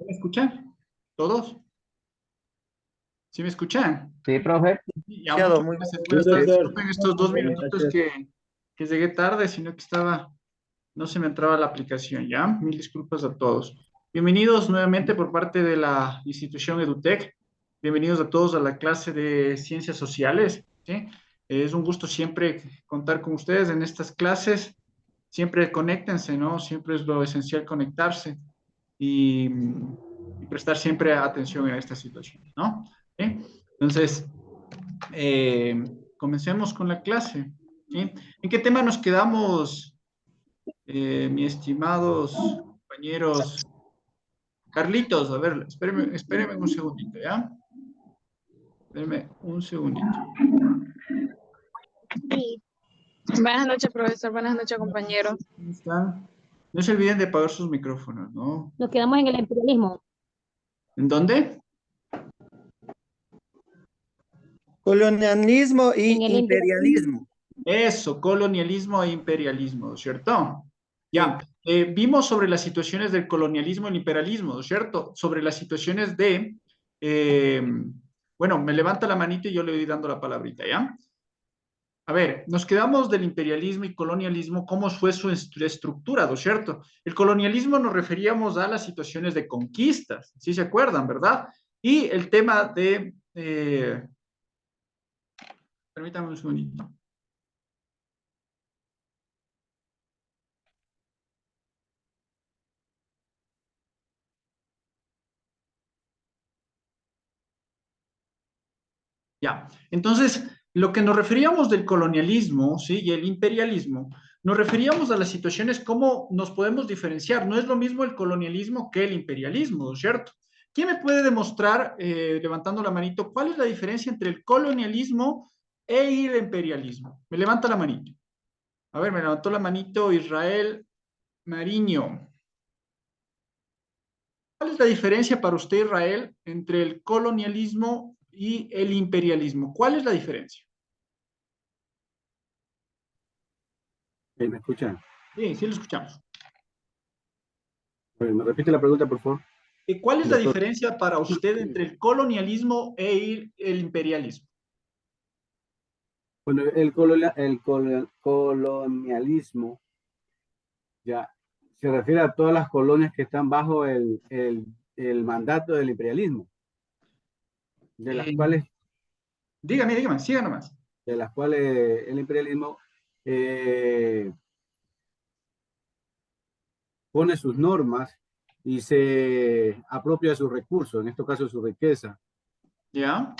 ¿Me escuchan? ¿Todos? ¿Sí me escuchan? Sí, profe. Ya, muchas Muy gracias. bien. Buenas tardes. doctor. Disculpen estos dos Buenas minutitos noches. que llegué tarde, sino que no se me entraba la aplicación, ¿ya? Mil disculpas a todos. Bienvenidos nuevamente por parte de la institución EduTech. Bienvenidos a todos a la clase de Ciencias Sociales, ¿sí? Es un gusto siempre contar con ustedes en estas clases. Siempre conéctense, ¿no? Siempre es lo esencial conectarse y, y prestar siempre atención en estas situaciones, ¿no? ¿Sí? Entonces, comencemos con la clase, ¿sí? ¿En qué tema nos quedamos, mis estimados compañeros? Carlitos, a ver, espéreme un segundito, ¿ya? Espéreme un segundito. Buenas noches, profesor. Buenas noches, compañeros. ¿Cómo están? No se olviden de apagar sus micrófonos, ¿no? Nos quedamos en el imperialismo. ¿En dónde? Colonialismo En y el imperialismo. Eso, colonialismo e imperialismo, ¿cierto? Sí. Ya, vimos sobre las situaciones del colonialismo y el imperialismo, ¿cierto? Sobre las situaciones de, eh, bueno, me levanta la manita y yo le voy dando la palabrita, ¿ya? A ver, nos quedamos del imperialismo y colonialismo, cómo fue su estructura, ¿no es cierto? El colonialismo nos referíamos a las situaciones de conquistas, ¿sí se acuerdan, verdad? Y el tema de, permítame un segundito. Ya, entonces, lo que nos referíamos del colonialismo, ¿sí? Y el imperialismo, nos referíamos a las situaciones, cómo nos podemos diferenciar. No es lo mismo el colonialismo que el imperialismo, ¿cierto? ¿Quién me puede demostrar, levantando la manito, cuál es la diferencia entre el colonialismo e el imperialismo? Me levanta la manito. A ver, me levantó la manito Israel Mariño. ¿Cuál es la diferencia para usted, Israel, entre el colonialismo y el imperialismo? ¿Cuál es la diferencia? ¿Me escuchan? Sí, sí lo escuchamos. Bueno, ¿me repite la pregunta, por favor? ¿Cuál es la Doctor. diferencia para usted entre el colonialismo e el imperialismo? Bueno, colonialismo ya se refiere a todas las colonias que están bajo el mandato del imperialismo, de las Eh, cuales, dígame, siga nomás. el imperialismo eh, pone sus normas y se apropia de sus recursos, en este caso su riqueza, ¿Ya?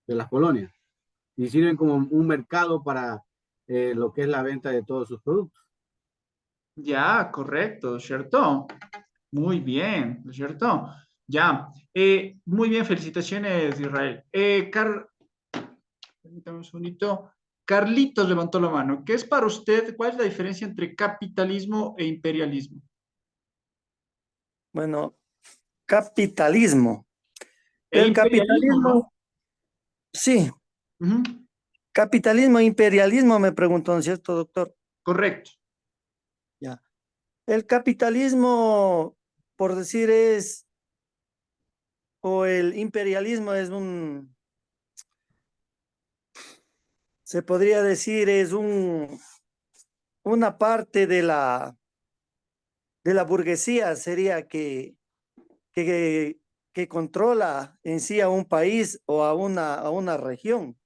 de las colonias, y sirven como un mercado para lo que es la venta de todos sus productos. Ya, correcto, ¿cierto? Muy bien, ¿no es cierto? Ya, muy bien, felicitaciones, Israel. Permítame un segundito. Carlitos levantó la mano. ¿Qué es para usted? ¿Cuál es la diferencia entre capitalismo e imperialismo? Bueno, capitalismo. E El imperialismo, ¿no? capitalismo, sí. Ujú, Capitalismo e imperialismo me preguntó, ¿no es cierto, doctor? correcto. Ya. El capitalismo, por decir, o el imperialismo se podría decir, una parte de la burguesía, sería que, que controla en sí a un país o a una región.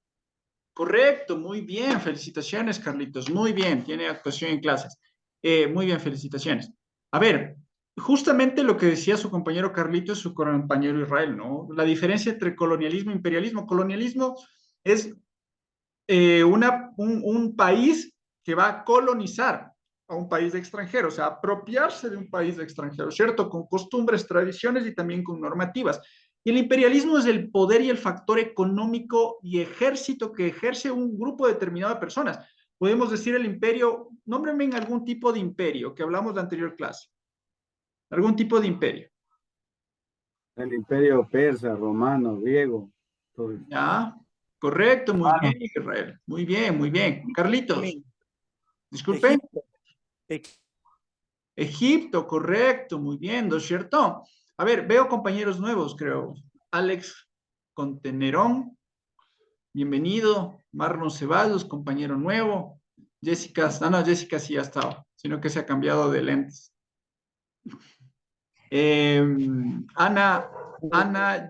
Correcto, muy bien, felicitaciones, Carlitos, muy bien, tiene actuación en clases. Muy bien, felicitaciones. A ver, justamente lo que decía su compañero Carlitos, su compañero Israel, ¿no? La diferencia entre colonialismo e imperialismo. Colonialismo es un país que va a colonizar a un país extranjero, o sea, apropiarse de un país extranjero, ¿cierto? Con costumbres, tradiciones y también con normativas. Y el imperialismo es el poder y el factor económico y ejército que ejerce un grupo determinado de personas. Podemos decir el imperio, nómbrenme en algún tipo de imperio que hablamos de la anterior clase. Algún tipo de imperio. El imperio persa, romano, griego, todo eso. ¿Ya? Correcto, muy bien, Israel. Muy bien, muy bien. Carlitos, disculpe. Egipto. Egipto, correcto, muy bien, ¿no es cierto? A ver, veo compañeros nuevos, creo. Alex Contenerón, bienvenido. Marlon Ceballos, compañero nuevo. Jessica, no, Jessica sí ha estado, sino que se ha cambiado de lentes. Ana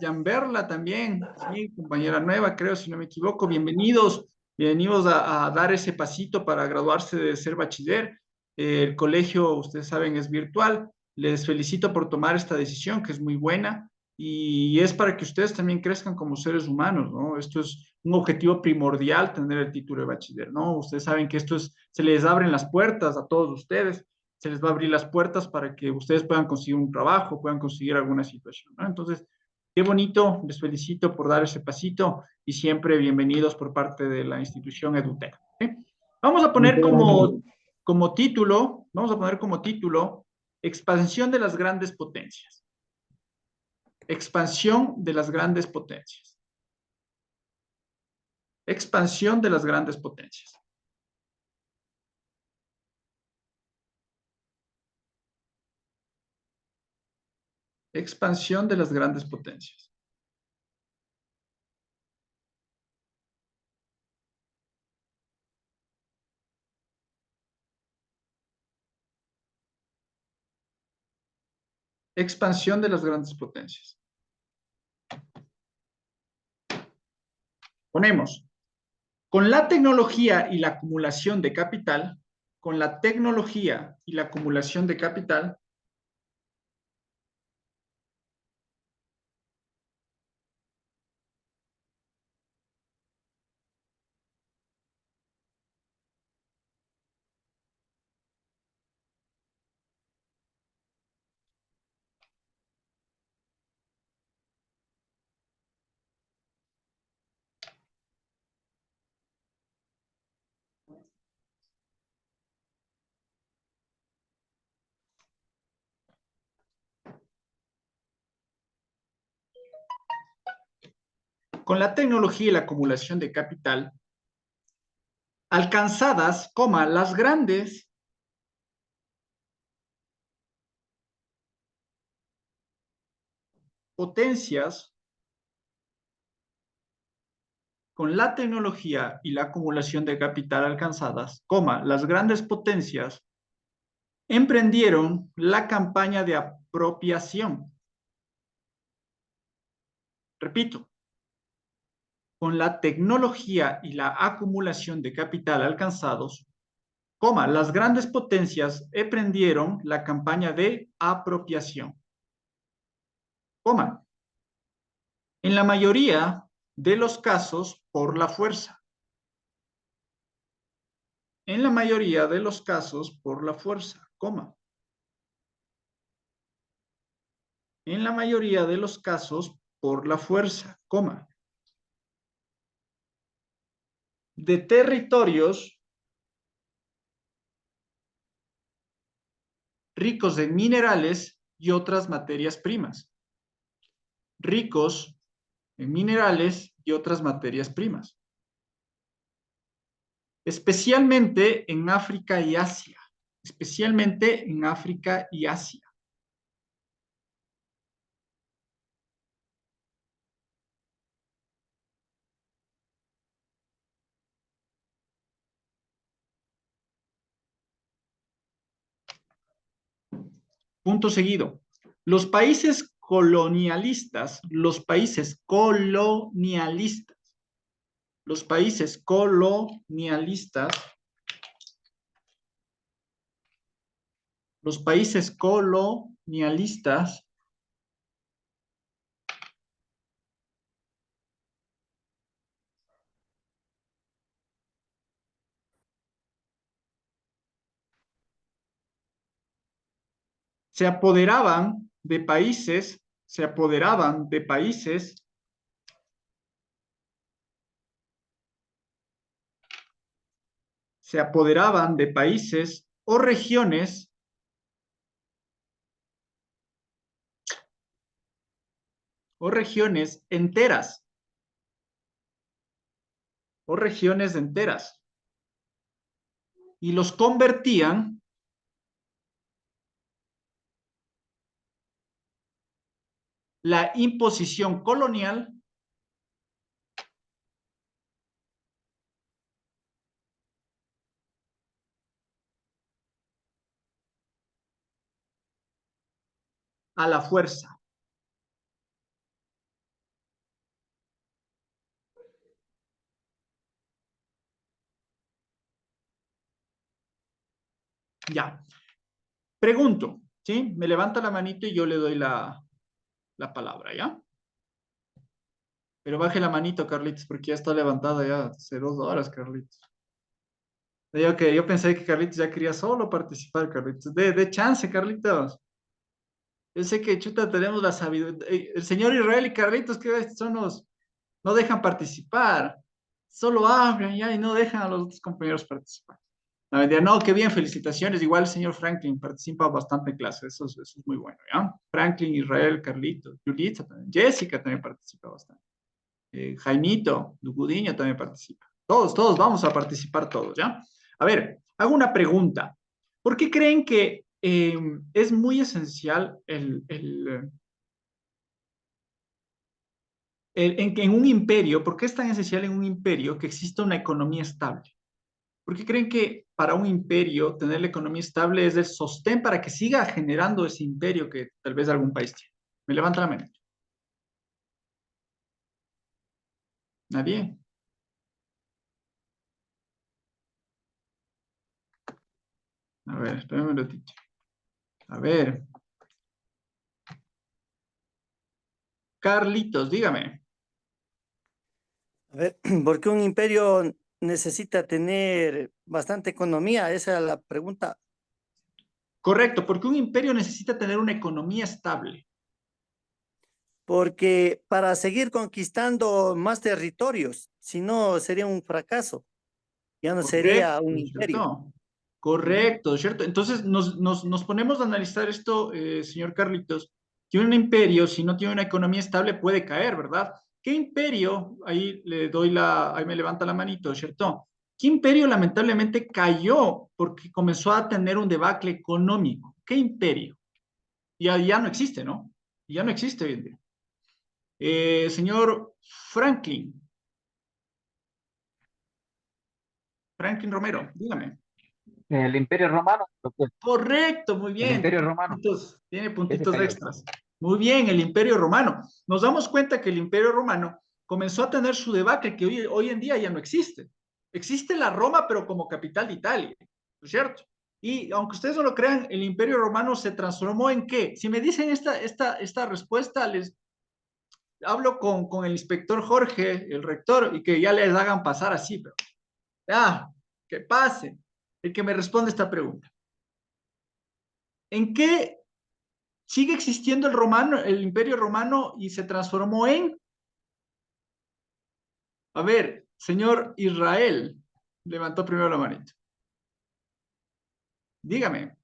Jamberla también, sí, compañera nueva, creo, si no me equivoco. Bienvenidos, bienvenidos a dar ese pasito para graduarse de ser bachiller. El colegio, ustedes saben, es virtual. Les felicito por tomar esta decisión, que es muy buena, y es para que ustedes también crezcan como seres humanos, ¿no? Esto es un objetivo primordial, tener el título de bachiller, ¿no? Ustedes saben que esto es, se les abren las puertas a todos ustedes, se les va a abrir las puertas para que ustedes puedan conseguir un trabajo, puedan conseguir alguna situación, ¿no? Entonces, qué bonito, les felicito por dar ese pasito y siempre bienvenidos por parte de la institución EduTech. ¿Sí? Vamos a poner Muchas gracias. como título, vamos a poner como título, expansión de las grandes potencias. Expansión de las grandes potencias. Expansión de las grandes potencias. Expansión de las grandes potencias. Expansión de las grandes potencias. Ponemos, con la tecnología y la acumulación de capital, con la tecnología y la acumulación de capital, con la tecnología y la acumulación de capital, alcanzadas, las grandes potencias, con la tecnología y la acumulación de capital alcanzadas, las grandes potencias emprendieron la campaña de apropiación. Repito, con la tecnología y la acumulación de capital alcanzados, las grandes potencias emprendieron la campaña de apropiación, en la mayoría de los casos por la fuerza. En la mayoría de los casos por la fuerza, en la mayoría de los casos por la fuerza, de territorios ricos en minerales y otras materias primas. Ricos en minerales y otras materias primas. Especialmente en África y Asia. Especialmente en África y Asia. Punto seguido. Los países colonialistas, los países colonialistas se apoderaban de países o regiones enteras y los convertían la imposición colonial a la fuerza. Ya. Pregunto, ¿sí? Me levanta la manito y yo le doy la palabra, ¿ya? Pero baje la manito, Carlitos, porque ya está levantada ya hace 2 horas, Carlitos. Yo pensé que Carlitos ya quería solo participar, Carlitos. De chance, Carlitos. Yo sé que chuta tenemos la sabiduría. El señor Israel y Carlitos, que son los, no dejan participar. Solo hablan ya y no dejan a los otros compañeros participar. No, mentira, no, qué bien, felicitaciones. Igual el señor Franklin participa bastante en clase, eso es muy bueno, ¿ya? Franklin, Israel, Carlitos, Julita también, Jessica también participa bastante. Jaimito, Ducudiño también participa. Todos vamos a participar todos, ¿ya? A ver, hago una pregunta. ¿Por qué creen que es muy esencial en un imperio, por qué es tan esencial en un imperio que exista una economía estable? ¿Por qué creen que para un imperio tener la economía estable es el sostén para que siga generando ese imperio que tal vez algún país tiene? Me levanta la mano. ¿Nadie? A ver, espérame un ratito. A ver. Carlitos, dígame. A ver, ¿por qué un imperio necesita tener bastante economía? Esa es la pregunta. Correcto, porque un imperio necesita tener una economía estable. Porque para seguir conquistando más territorios, si no sería un fracaso, ya no sería Correcto, un imperio. ¿cierto? Correcto, ¿cierto? Entonces nos ponemos a analizar esto, señor Carlitos, que un imperio, si no tiene una economía estable, puede caer, ¿verdad? ¿Qué imperio? Ahí le doy ahí me levanta la manito, ¿cierto? ¿Qué imperio lamentablemente cayó porque comenzó a tener un debacle económico? ¿Qué imperio? Ya no existe, ¿no? Ya no existe hoy en día. Señor Franklin, Franklin Romero, dígame. El Imperio Romano, pues, Correcto, muy el bien. Imperio Romano, Tiene ese puntitos cayó. extras. Muy bien, el Imperio Romano. Nos damos cuenta que el Imperio Romano comenzó a tener su debacle que hoy en día ya no existe. Existe la Roma, pero como capital de Italia, ¿no es cierto? Y aunque ustedes no lo crean, el Imperio Romano se transformó en qué? Si me dicen esta respuesta, les hablo con el inspector Jorge, el rector, y que ya les hagan pasar así, pero ya, que pase el que me responde esta pregunta. ¿En qué sigue existiendo el Imperio Romano y se transformó en? A ver, señor Israel, levantó primero la manita. Dígame.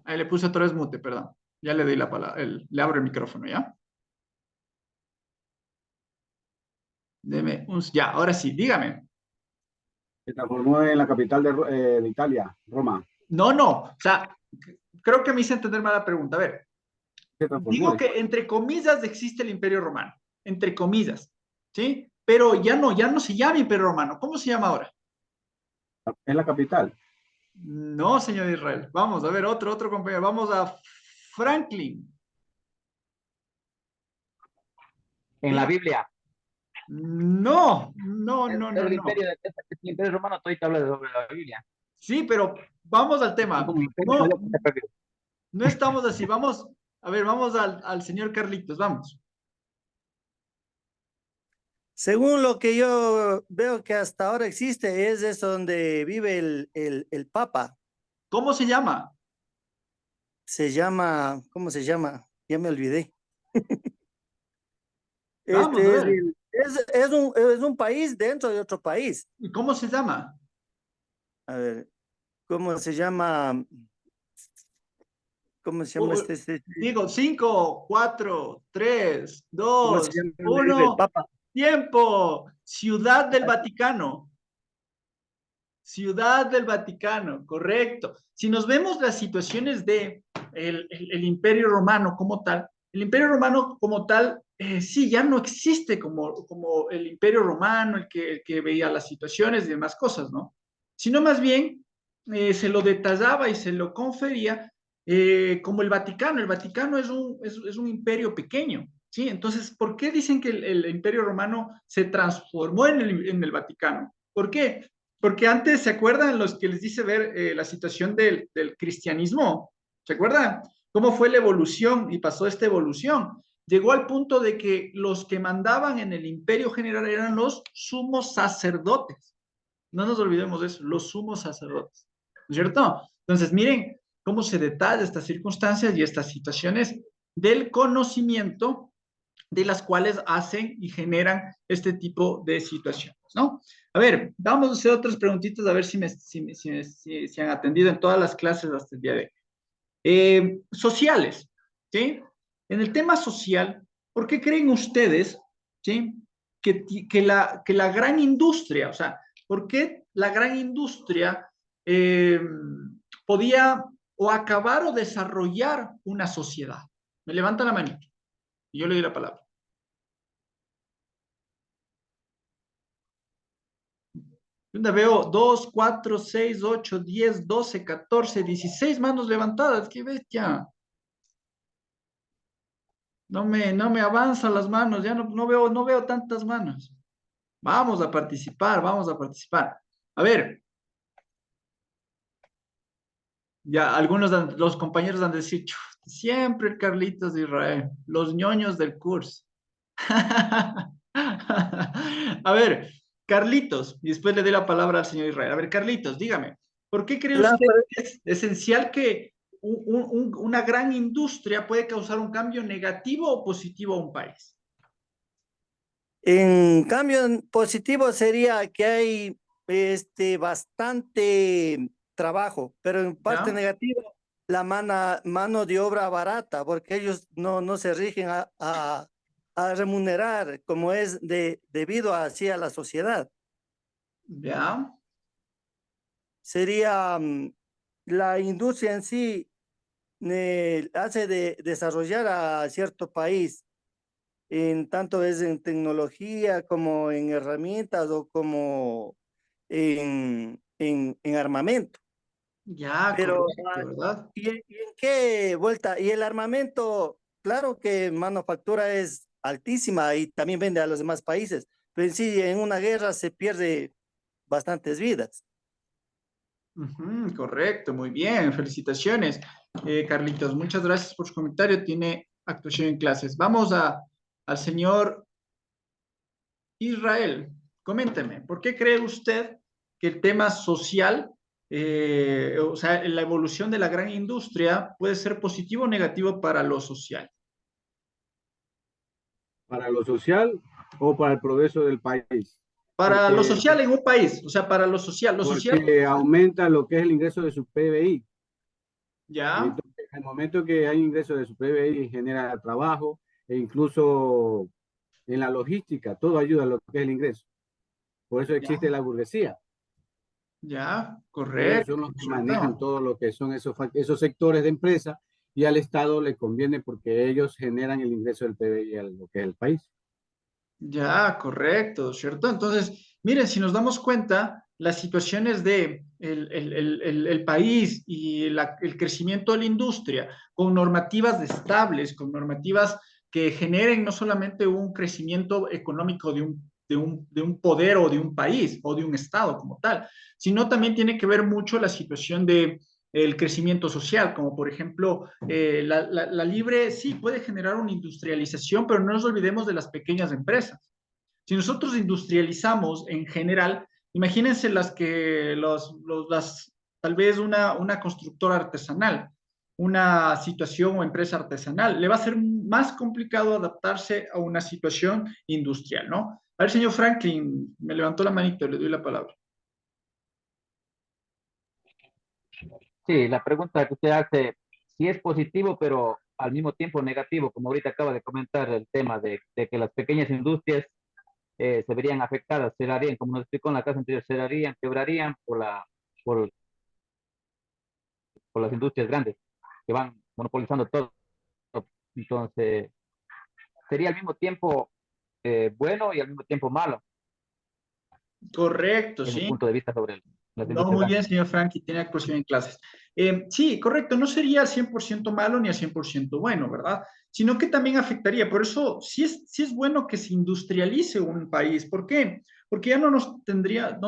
Ahí le puse otra vez mute, perdón. Ya le doy la palabra, le abro el micrófono, ¿ya? Ya, ahora sí, dígame. Se transformó en la capital de Italia, Roma. No, o sea, creo que me hice entender mal la pregunta. A ver, Se transformó. digo que entre comillas existe el Imperio Romano, entre comillas, ¿sí? Pero ya no se llama Imperio Romano. ¿Cómo se llama ahora? Es la capital. No, señor Israel. Vamos, a ver, otro compañero. Vamos a Franklin. En la Biblia, No. el Imperio Romano, todo habla sobre la Biblia. Sí, pero vamos al Es tema. como imperio, No, lo que se perdió. no estamos así. Vamos, a ver, vamos al señor Carlitos, vamos. Según lo que yo veo que hasta ahora existe, es donde vive el Papa. ¿Cómo se llama? Se llama, ¿cómo se llama? Ya me olvidé. Vamos, a Este ver. es un país dentro de otro país. ¿Y cómo se llama? A ver, ¿cómo se llama? ¿Cómo se llama Uh, este? digo, 5, 4, 3, ¿Cómo se 2, llama donde vive el 1. Papa? Tiempo. Ciudad del Vaticano. Ciudad del Vaticano, correcto. Si nos vemos las situaciones de el Imperio Romano como tal, el Imperio Romano como tal, sí, ya no existe como el Imperio Romano, el que veía las situaciones y demás cosas, ¿no? Sino más bien se lo detallaba y se lo confería como el Vaticano. El Vaticano es un imperio pequeño, ¿sí? Entonces, ¿por qué dicen que el Imperio Romano se transformó en el Vaticano? ¿Por qué? Porque antes, ¿se acuerdan los que les dice ver la situación del cristianismo? ¿Se acuerdan? ¿Cómo fue la evolución y pasó esta evolución? Llegó al punto de que los que mandaban en el imperio general eran los sumos sacerdotes. No nos olvidemos de eso, los sumos sacerdotes. ¿No es cierto? Entonces, miren cómo se detalla estas circunstancias y estas situaciones del conocimiento de las cuales hacen y generan este tipo de situaciones, ¿no? A ver, vamos a hacer otras preguntitas a ver si han atendido en todas las clases hasta el día de hoy. Sociales, ¿sí? En el tema social, ¿por qué creen ustedes, ¿sí? Que la gran industria, o sea, ¿por qué la gran industria eh, podía o acabar o desarrollar una sociedad? Me levanta la manita y yo le doy la palabra. Yo veo 2, 4, 6, 8, 10, 12, 14, 16 manos levantadas. ¡Qué bestia! No me avanzan las manos, ya no veo tantas manos. Vamos a participar, vamos a participar. A ver, ya algunos, los compañeros han de decir, "Chuf, siempre el Carlitos de Israel, los ñoños del curso". A ver, Carlitos, y después le doy la palabra al señor Israel. A ver, Carlitos, dígame, ¿por qué cree La- usted que es esencial que una gran industria puede causar un cambio negativo o positivo a un país? En cambio, en positivo sería que hay bastante trabajo, pero en parte ¿Ya? negativo, la mano de obra barata, porque ellos no se rigen a remunerar como es debido hacia la sociedad. ¿Ya? Sería la industria en sí hace de desarrollar a cierto país en tanto es en tecnología como en herramientas o como en armamento. Ya, Pero, correcto, ¿verdad? y en qué vuelta? Y el armamento, claro que manufactura es altísima y también vende a los demás países, pero en sí, en una guerra se pierde bastantes vidas. Ujú, correcto, muy bien, felicitaciones, Carlitos. Muchas gracias por su comentario. Tiene actuación en clases. Al señor Israel. Coménteme, ¿por qué cree usted que el tema social, o sea, la evolución de la gran industria puede ser positivo o negativo para lo social? Para lo social o para el progreso del país, Para lo porque, social en un país, o sea, para lo social, porque aumenta lo que es el ingreso de su PBI. ya, Entonces, en el momento que hay ingreso de su PBI, genera trabajo e incluso en la logística, todo ayuda a lo que es el ingreso. Por eso ya, existe la burguesía. ya, Ellos correcto, son los que manejan ¿cierto? todo lo que son esos sectores de empresa y al Estado le conviene porque ellos generan el ingreso del PBI a lo que es el país. Ya, correcto, ¿cierto? Entonces, miren, si nos damos cuenta, las situaciones de el país y el crecimiento de la industria con normativas estables, con normativas que generen no solamente un crecimiento económico de un poder o de un país o de un estado como tal, sino también tiene que ver mucho la situación de el crecimiento social, como por ejemplo la libre, sí, puede generar una industrialización, pero no nos olvidemos de las pequeñas empresas. Si nosotros industrializamos en general, imagínense tal vez una constructora artesanal, una situación o empresa artesanal, le va a ser más complicado adaptarse a una situación industrial, ¿no? A ver, señor Franklin, me levantó la manito, le doy la palabra. Sí, la pregunta que usted hace, si es positivo, pero al mismo tiempo negativo, como ahorita acaba de comentar el tema de que las pequeñas industrias se verían afectadas, cerrarían, como nos explicó en la clase anterior, cerrarían, quebrarían por, por las industrias grandes que van monopolizando todo. Entonces, sería al mismo tiempo bueno y al mismo tiempo malo. Correcto, Es mi sí. punto de vista sobre las No, industrias muy bien, grandes. señor Frankie, tiene actuación en clases. Sí, correcto, no sería 100% malo ni a 100% bueno, ¿verdad? Sino que también afectaría. Por eso, sí es bueno que se industrialice un país. ¿Por qué? Porque ya no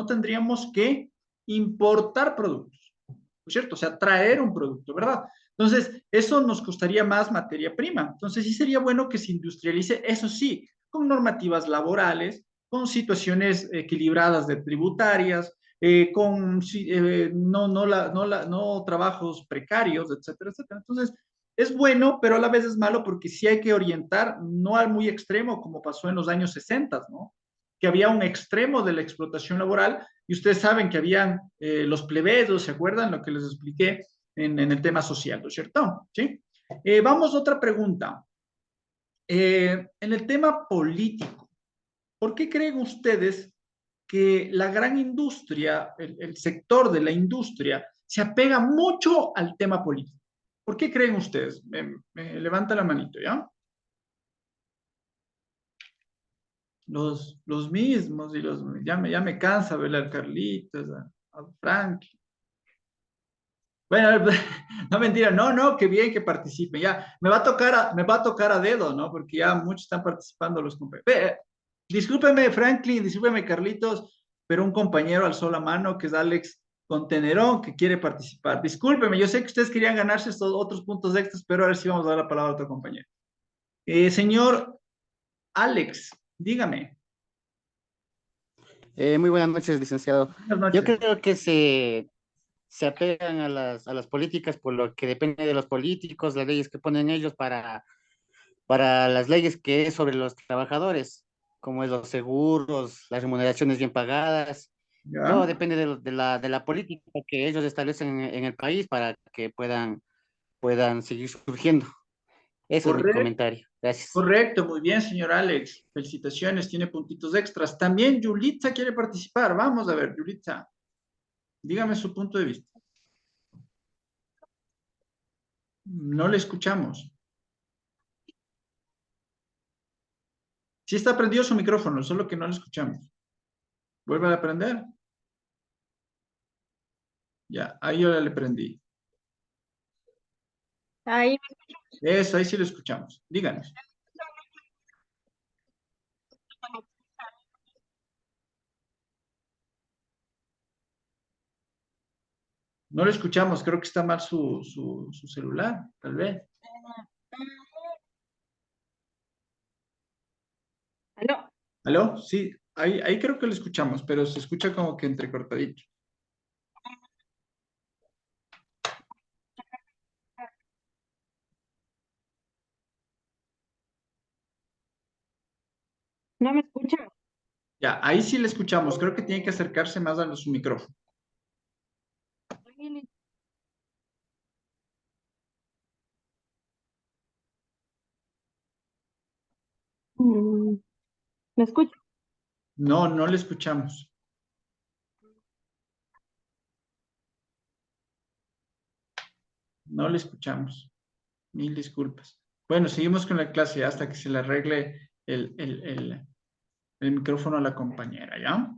tendríamos que importar productos, ¿no es cierto? O sea, traer un producto, ¿verdad? Entonces, eso nos costaría más materia prima. Entonces, sí sería bueno que se industrialice, eso sí, con normativas laborales, con situaciones equilibradas de tributarias, con no trabajos precarios, etcétera, etcétera. Entonces, es bueno, pero a la vez es malo porque sí hay que orientar, no al muy extremo como pasó en los años 60, ¿no? Que había un extremo de la explotación laboral y ustedes saben que habían los plebeyos, ¿se acuerdan? Lo que les expliqué en el tema social, ¿no es cierto? ¿Sí? Vamos a otra pregunta. En el tema político, ¿por qué creen ustedes que la gran industria, el sector de la industria, se apega mucho al tema político? ¿Por qué creen ustedes? Me levanta la manito, ¿ya? Los mismos, ya me cansa ver al Carlitos, a Frank. Bueno, no mentira, no, qué bien que participen. Ya, me va a tocar a dedo, ¿no? Porque ya muchos están participando los compañeros. Discúlpeme, Franklin, discúlpeme, Carlitos, pero un compañero alzó la mano, que es Alex Contenerón, que quiere participar. Discúlpeme, yo sé que ustedes querían ganarse estos otros puntos extras, pero ahora sí vamos a dar la palabra a otro compañero. Señor Alex, dígame. Muy buenas noches, licenciado. Buenas Yo noches. creo que se apegan a las políticas por lo que depende de los políticos, las leyes que ponen ellos para las leyes que es sobre los trabajadores, como es los seguros, las remuneraciones bien pagadas. Todo ¿Ya? depende de la política que ellos establecen en el país para que puedan seguir surgiendo. Eso es mi Correcto. comentario. Gracias. Correcto, muy bien, señor Alex. Felicitaciones, tiene puntitos extras. También Yulitza quiere participar. Vamos a ver, Yulitza, dígame su punto de vista. No le escuchamos. Sí está prendido su micrófono, solo que no le escuchamos. Vuelve a aprender. Ya, ahí yo ya le prendí. Ahí, Eso, ahí sí lo escuchamos. Díganos. No le escuchamos, creo que está mal su celular, tal vez. aló, ¿Aló? Sí, ahí creo que lo escuchamos, pero se escucha como que entrecortadito. ¿no me escucha? Ya, ahí sí le escuchamos. Creo que tiene que acercarse más a su micrófono. Mm, ¿Me escucha? No, no le escuchamos. No le escuchamos. Mil disculpas. Bueno, seguimos con la clase hasta que se le arregle el micrófono a la compañera, ¿ya?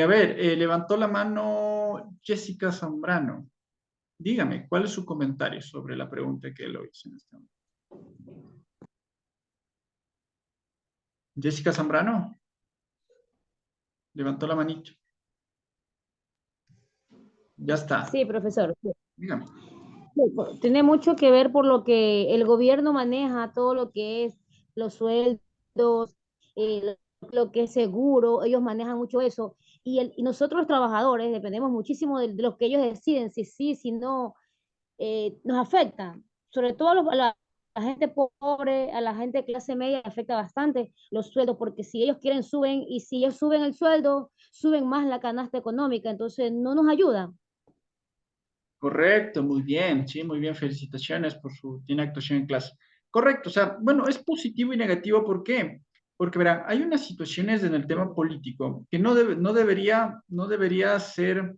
A ver, levantó la mano Jessica Zambrano. Dígame, ¿cuál es su comentario sobre la pregunta que lo hice en este momento? Jessica Zambrano, levantó la manito. Ya está. Sí, profesor. Sí. Dígame. Tiene mucho que ver por lo que el gobierno maneja, todo lo que es los sueldos, lo que es seguro, ellos manejan mucho eso. Y nosotros los trabajadores dependemos muchísimo de lo que ellos deciden, si sí, si no, nos afecta. Sobre todo a la gente pobre, a la gente de clase media, afecta bastante los sueldos, porque si ellos quieren suben, y si ellos suben el sueldo, suben más la canasta económica, entonces no nos ayuda. Correcto, muy bien, sí, muy bien, felicitaciones por su, tiene actuación en clase. Correcto, o sea, bueno, es positivo y negativo, ¿por qué? Porque verán, hay unas situaciones en el tema político que no debería ser,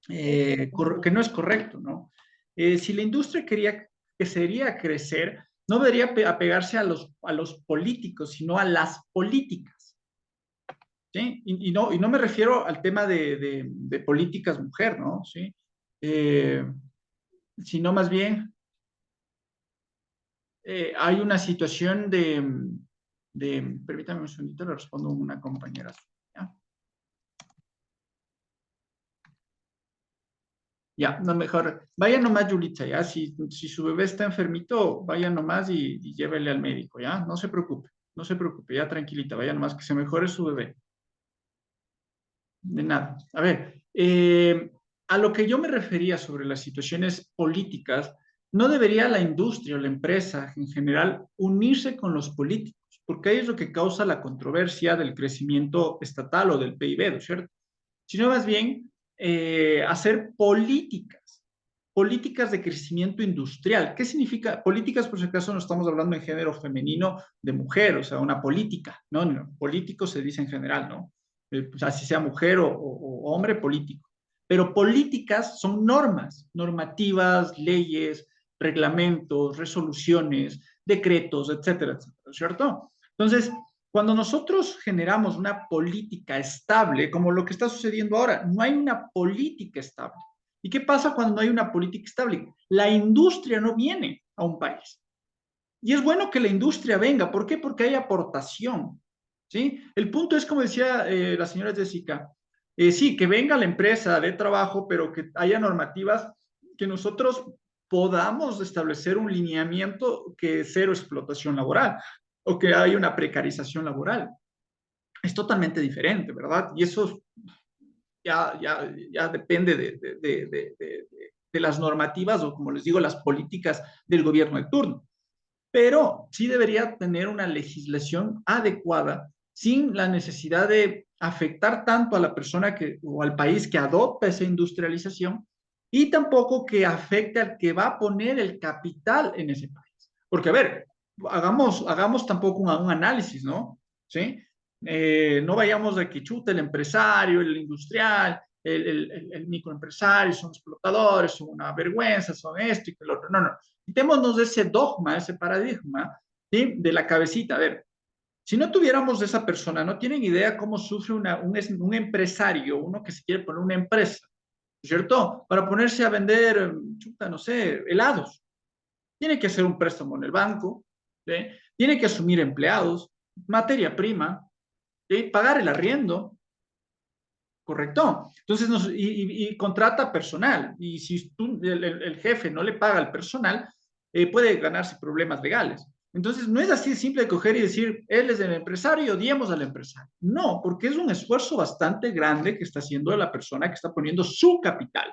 que no es correcto, ¿no? Si la industria quería que sería crecer, no debería apegarse a los políticos, sino a las políticas. ¿Sí? Y no me refiero al tema de políticas mujer, ¿no? ¿Sí? Sino más bien hay una situación permítame un segundito, le respondo a una compañera. ¿Ya? Ya, no, mejor, vaya nomás, Yulitza, ¿ya? Si su bebé está enfermito, vaya nomás y llévele al médico, ¿ya? No se preocupe, ya tranquilita, vaya nomás que se mejore su bebé. De nada. A ver, a lo que yo me refería sobre las situaciones políticas, no debería la industria o la empresa en general unirse con los políticos, porque ahí es lo que causa la controversia del crecimiento estatal o del PIB, ¿no es cierto? Sino más bien hacer políticas de crecimiento industrial. ¿Qué significa? Políticas, por si acaso, no estamos hablando en género femenino de mujer, o sea, una política, ¿no? No, político se dice en general, ¿no? Pues así sea mujer o hombre, político. Pero políticas son normas, normativas, leyes, reglamentos, resoluciones, decretos, etcétera, etcétera, ¿cierto? Entonces, cuando nosotros generamos una política estable, como lo que está sucediendo ahora, no hay una política estable. ¿Y qué pasa cuando no hay una política estable? La industria no viene a un país. Y es bueno que la industria venga. ¿Por qué? Porque hay aportación. ¿Sí? El punto es, como decía la señora Jessica, sí, que venga la empresa de trabajo, pero que haya normativas que nosotros podamos establecer un lineamiento que cero explotación laboral o que haya una precarización laboral. Es totalmente diferente, ¿verdad? Y eso ya depende de las normativas o, como les digo, las políticas del gobierno de turno. Pero sí debería tener una legislación adecuada sin la necesidad de afectar tanto a la persona o al país que adopta esa industrialización y tampoco que afecte al que va a poner el capital en ese país. Porque, a ver, hagamos tampoco un análisis, ¿no? ¿Sí? No vayamos de que chuta el empresario, el industrial, el microempresario, son explotadores, son una vergüenza, son esto y que lo otro. No, no. Quitémonos de ese dogma, ese paradigma, ¿sí? De la cabecita. A ver, si no tuviéramos de esa persona, no tienen idea cómo sufre un empresario, uno que se quiere poner una empresa, ¿cierto? Para ponerse a vender, chuta, no sé, helados. Tiene que hacer un préstamo en el banco, ¿sí? Tiene que asumir empleados, materia prima, ¿sí? Pagar el arriendo, ¿correcto? Entonces, y contrata personal. Y si el jefe no le paga al personal, puede ganarse problemas legales. Entonces, no es así de simple de coger y decir, él es el empresario, odiemos al empresario. No, porque es un esfuerzo bastante grande que está haciendo la persona que está poniendo su capital,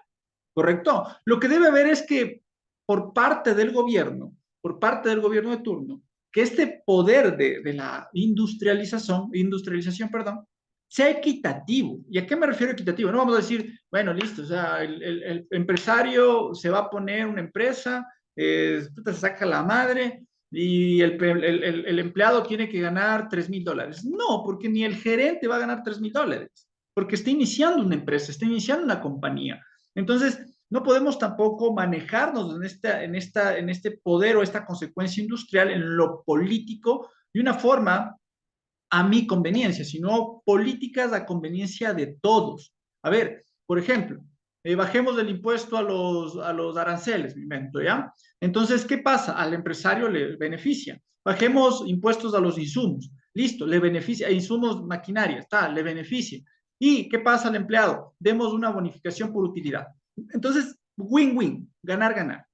¿correcto? Lo que debe haber es que por parte del gobierno de turno, que este poder de la industrialización, perdón, sea equitativo. ¿Y a qué me refiero equitativo? No vamos a decir, bueno, listo, o sea, el empresario se va a poner una empresa, se saca la madre y el empleado tiene que ganar $3,000. No, porque ni el gerente va a ganar $3,000, porque está iniciando una empresa, está iniciando una compañía. Entonces, no podemos tampoco manejarnos en este poder o esta consecuencia industrial en lo político de una forma a mi conveniencia, sino políticas a conveniencia de todos. A ver, por ejemplo, bajemos el impuesto a los aranceles, me invento, ¿ya? Entonces, ¿qué pasa? Al empresario le beneficia. Bajemos impuestos a los insumos. Listo, le beneficia. Insumos, maquinaria, está, le beneficia. ¿Y qué pasa al empleado? Demos una bonificación por utilidad. Entonces, win-win, ganar-ganar.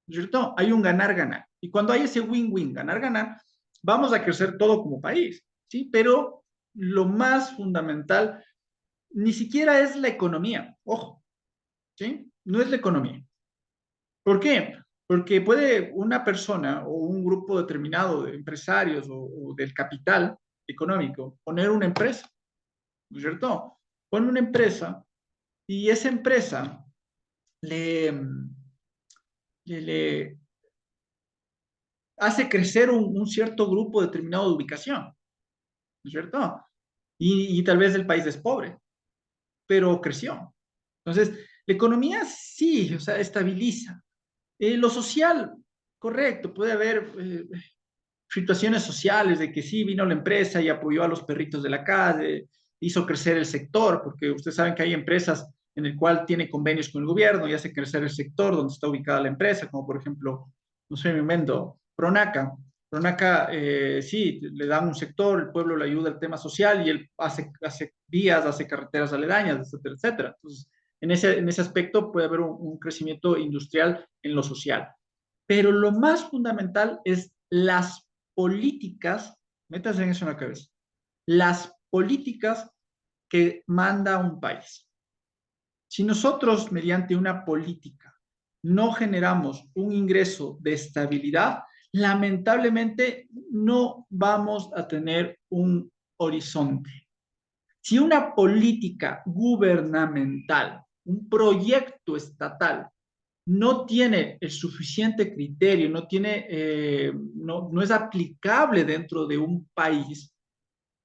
¿Cierto? Hay un ganar-ganar. Y cuando hay ese win-win, ganar-ganar, vamos a crecer todo como país. ¿Sí? Pero lo más fundamental ni siquiera es la economía, ojo, ¿sí? No es la economía. ¿Por qué? Porque puede una persona o un grupo determinado de empresarios o del capital económico poner una empresa, ¿no es cierto? Pone una empresa y esa empresa le, le hace crecer un cierto grupo determinado de ubicación, ¿no es cierto? Y tal vez el país es pobre, pero creció. Entonces, la economía sí, o sea, estabiliza. Lo social, correcto, puede haber situaciones sociales de que sí vino la empresa y apoyó a los perritos de la calle, hizo crecer el sector, porque ustedes saben que hay empresas en el cual tiene convenios con el gobierno y hace crecer el sector donde está ubicada la empresa, como por ejemplo, no sé, me invento, Pronaca. Pronaca, sí, le dan un sector, el pueblo le ayuda al tema social y él hace vías, hace carreteras aledañas, etcétera, etcétera. Entonces, en ese aspecto puede haber un crecimiento industrial en lo social. Pero lo más fundamental es las políticas, métanse en eso en la cabeza, las políticas que manda un país. Si nosotros, mediante una política, no generamos un ingreso de estabilidad, lamentablemente no vamos a tener un horizonte. Si una política gubernamental, un proyecto estatal, no tiene el suficiente criterio, no es aplicable dentro de un país,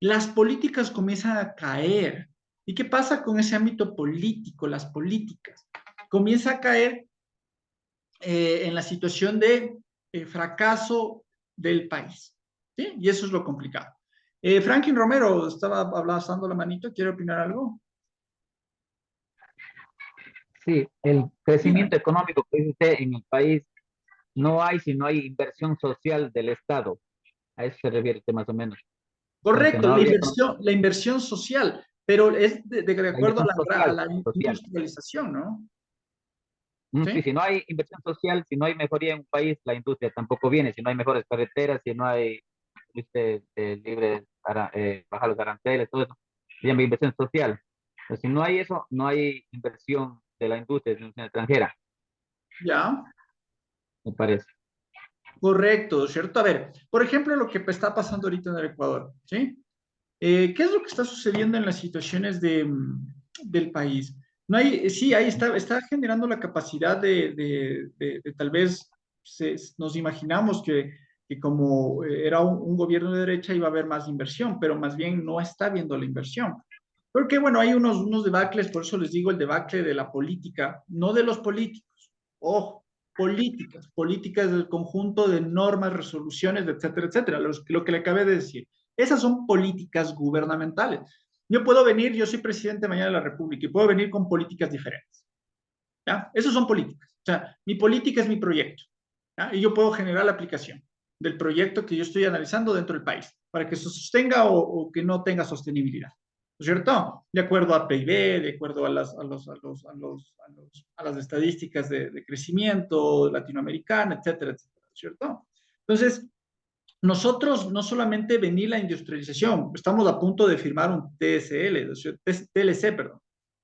las políticas comienzan a caer. ¿Y qué pasa con ese ámbito político, las políticas? Comienza a caer en la situación de fracaso del país. ¿Sí? Y eso es lo complicado. Franklin Romero estaba hablando la manito, ¿quiere opinar algo? Sí, el crecimiento Dígame. económico que dice usted en el país no hay si no hay inversión social del Estado. A eso se refiere usted más o menos. Como que Correcto, no habría la inversión social, pero es de la acuerdo a inversión a social, la social. industrialización, ¿no? Sí, ¿Sí? si no hay inversión social, si no hay mejoría en un país, la industria tampoco viene. Si no hay mejores carreteras, si no hay, viste, libre, bajar los aranceles, todo eso, se llama inversión social. Pero si no hay eso, no hay inversión de la industria, de la inversión extranjera, Ya, me parece. correcto, ¿cierto? A ver, por ejemplo, lo que está pasando ahorita en el Ecuador, ¿sí? ¿Qué es lo que está sucediendo en las situaciones del país? No hay, sí, ahí está generando la capacidad de tal vez nos imaginamos que como era un gobierno de derecha iba a haber más inversión, pero más bien no está viendo la inversión. Porque bueno, hay unos debacles, por eso les digo el debacle de la política, no de los políticos, ojo, políticas del conjunto de normas, resoluciones, etcétera, etcétera, lo que le acabé de decir. Esas son políticas gubernamentales. Yo puedo venir, yo soy presidente mañana de la República y puedo venir con políticas diferentes. ¿Ya? Esas son políticas. O sea, mi política es mi proyecto. ¿Ya? Y yo puedo generar la aplicación del proyecto que yo estoy analizando dentro del país para que se sostenga o que no tenga sostenibilidad. ¿No es cierto? De acuerdo a PIB, de acuerdo a las estadísticas de crecimiento latinoamericana, etcétera, etcétera. ¿No es cierto? Entonces, nosotros no solamente venir la industrialización, estamos a punto de firmar un TLC, perdón.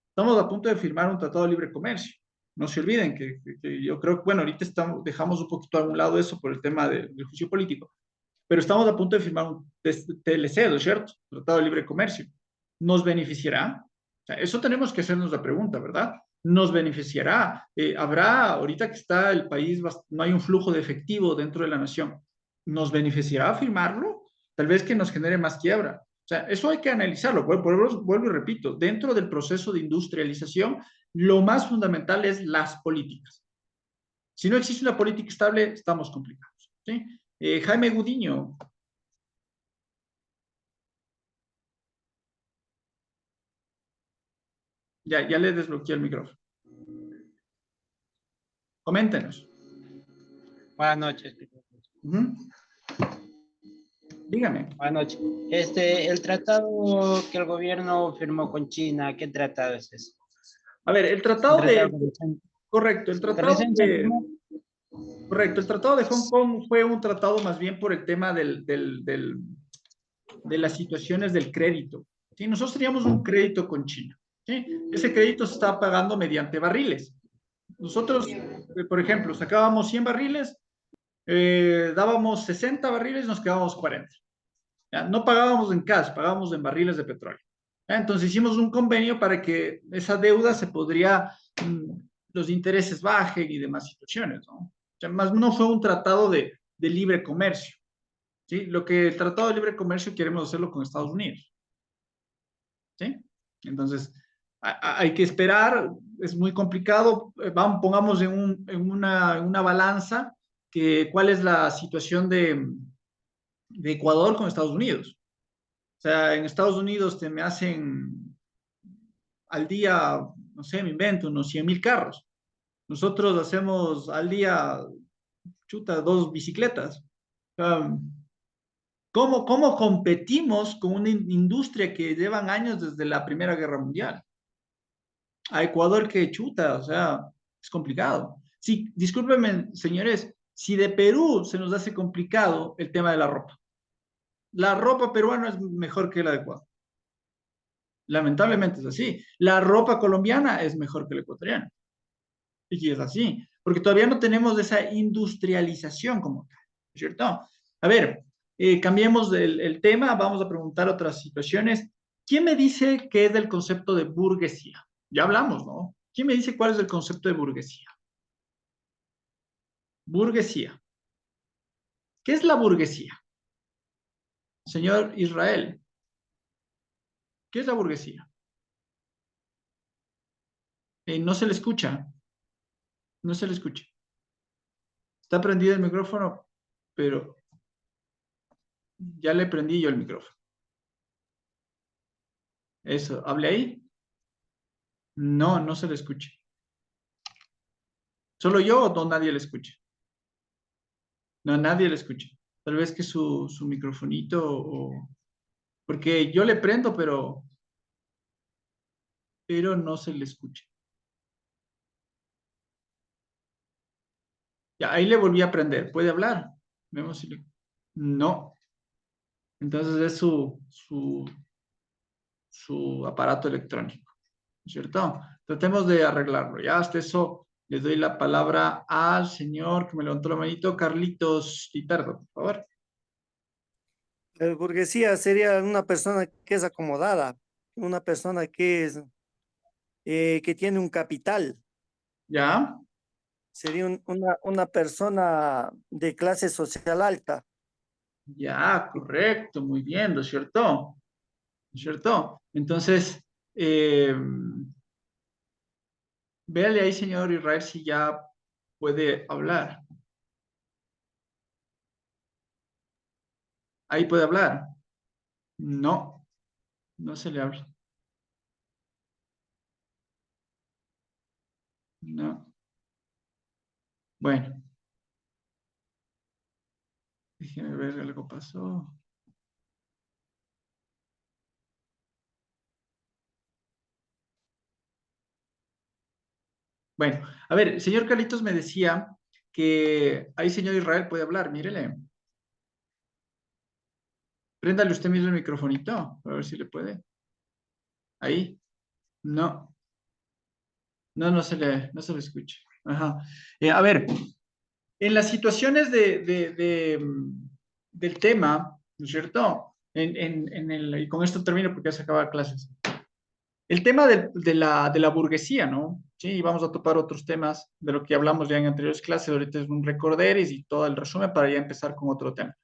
Estamos a punto de firmar un tratado de libre comercio. No se olviden que yo creo que, bueno, ahorita dejamos un poquito a un lado eso por el tema del juicio político, pero estamos a punto de firmar un TLC, ¿no es cierto? Tratado de libre comercio. ¿Nos beneficiará? O sea, eso tenemos que hacernos la pregunta, ¿verdad? ¿Nos beneficiará? Habrá, ahorita que está el país, no hay un flujo de efectivo dentro de la nación. ¿Nos beneficiará firmarlo? Tal vez que nos genere más quiebra. O sea, eso hay que analizarlo. Vuelvo y repito, dentro del proceso de industrialización, lo más fundamental es las políticas. Si no existe una política estable, estamos complicados. ¿Sí? Jaime Gudiño. Ya le desbloqueé el micrófono. Coméntenos. Buenas noches. Dígame. Buenas noches. El tratado que el gobierno firmó con China, ¿qué tratado es ese? A ver, el Un tratado tratado de... Correcto, el que tratado recién se de... firmó. Correcto, el tratado de Hong Kong fue un tratado más bien por el tema de las situaciones del crédito. ¿Sí? Nosotros teníamos un crédito con China. ¿Sí? Ese crédito se estaba pagando mediante barriles. Nosotros, por ejemplo, sacábamos 100 barriles, dábamos 60 barriles, nos quedábamos 40. ¿Ya? No pagábamos en cash, pagábamos en barriles de petróleo. ¿Ya? Entonces hicimos un convenio para que esa deuda se podría, los intereses bajen y demás situaciones, ¿no? O sea, más no fue un tratado de libre comercio. ¿Sí? Lo que el tratado de libre comercio queremos hacerlo con Estados Unidos. ¿Sí? Entonces, hay que esperar, es muy complicado. Pongamos en una balanza cuál es la situación de Ecuador con Estados Unidos. O sea, en Estados Unidos te me hacen al día, no sé, me invento, unos 100,000 carros. Nosotros hacemos al día, chuta, 2 bicicletas. Um, ¿Cómo competimos con una industria que llevan años desde la Primera Guerra Mundial? A Ecuador que chuta, o sea, es complicado. Sí, discúlpenme, señores, si de Perú se nos hace complicado el tema de la ropa peruana es mejor que la de Ecuador. Lamentablemente es así. La ropa colombiana es mejor que la ecuatoriana. Y es así, porque todavía no tenemos esa industrialización como tal, ¿cierto? A ver, cambiemos el tema, vamos a preguntar otras situaciones. ¿Quién me dice qué es el concepto de burguesía? Ya hablamos, ¿no? ¿Quién me dice cuál es el concepto de burguesía? Burguesía. ¿Qué es la burguesía? Señor Israel, ¿qué es la burguesía? No se le escucha, no se le escucha. Está prendido el micrófono, pero ya le prendí yo el micrófono. Eso, ¿hable ahí? No, no se le escucha. ¿Solo yo o no nadie le escucha? No, nadie le escucha. Tal vez que su microfonito o... Porque yo le prendo, pero no se le escucha. Ya, ahí le volví a prender. ¿Puede hablar? Vemos si le... No. Entonces es su aparato electrónico, ¿cierto? Tratemos de arreglarlo. Ya hasta eso le doy la palabra al señor que me levantó la manito, Carlitos Titardo, por favor. Burguesía sería una persona que es acomodada, una persona que tiene un capital. ¿Ya? Sería una persona de clase social alta. Ya, correcto, muy bien, ¿no es cierto? ¿No es cierto? Entonces, véale ahí, señor Israel, si ya puede hablar. Ahí puede hablar. No, no se le habla. No. Bueno, déjeme ver, algo pasó. Bueno, a ver, el señor Carlitos me decía que ahí, señor Israel, puede hablar, mírele. Préndale usted mismo el microfonito, para ver si le puede. Ahí. No, no se le escucha. Ajá. A ver, en las situaciones del tema, ¿no es cierto? Y con esto termino porque ya se acaban clases. El tema de la burguesía, ¿no? Sí, vamos a topar otros temas de lo que hablamos ya en anteriores clases. Ahorita es un recorderis y todo el resumen para ya empezar con otro tema.